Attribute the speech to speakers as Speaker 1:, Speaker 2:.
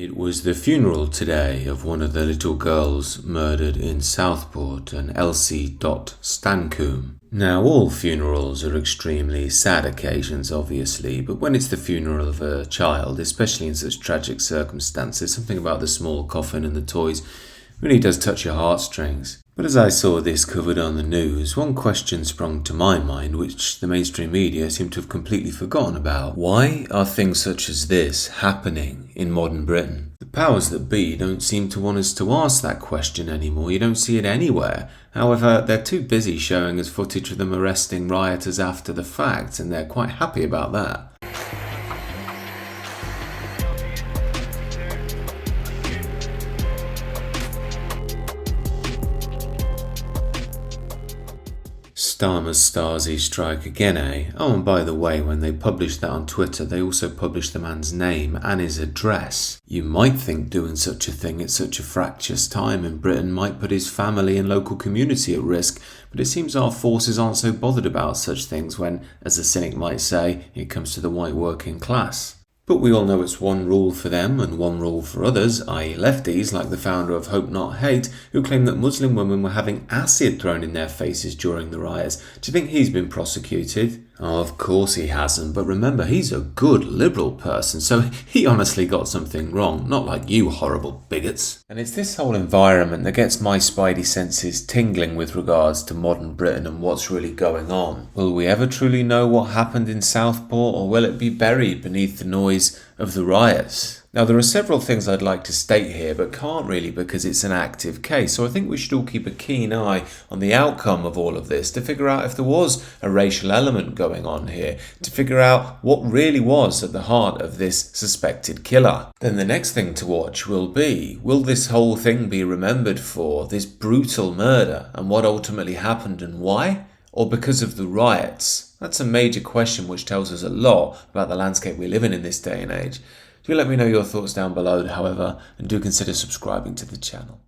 Speaker 1: It was the funeral today of one of the little girls murdered in Southport, an Elsie Stancombe. Now, all funerals are extremely sad occasions, obviously, but when it's the funeral of a child, especially in such tragic circumstances, something about the small coffin and the toys really does touch your heartstrings. But as I saw this covered on the news, one question sprung to my mind which the mainstream media seem to have completely forgotten about. Why are things such as this happening in modern Britain? The powers that be don't seem to want us to ask that question anymore. You don't see it anywhere. However, they're too busy showing us footage of them arresting rioters after the fact, and they're quite happy about that. Starmer's Stasi strike again, eh? Oh, and by the way, when they published that on Twitter, they also published the man's name and his address. You might think doing such a thing at such a fractious time in Britain might put his family and local community at risk, but it seems our forces aren't so bothered about such things when, as a cynic might say, it comes to the white working class. But we all know it's one rule for them and one rule for others, i.e. lefties like the founder of Hope Not Hate, who claim that Muslim women were having acid thrown in their faces during the riots. Do you think he's been prosecuted? Oh, of course he hasn't, but remember, he's a good liberal person, so he honestly got something wrong, not like you horrible bigots. And it's this whole environment that gets my spidey senses tingling with regards to modern Britain and what's really going on. Will we ever truly know what happened in Southport, or will it be buried beneath the noise of the riots? Now, there are several things I'd like to state here, but can't really because it's an active case, so I think we should all keep a keen eye on the outcome of all of this to figure out if there was a racial element going on here, to figure out what really was at the heart of this suspected killer. Then the next thing to watch will this whole thing be remembered for this brutal murder and what ultimately happened and why? Or because of the riots? That's a major question which tells us a lot about the landscape we live in this day and age. Do let me know your thoughts down below, however, and do consider subscribing to the channel.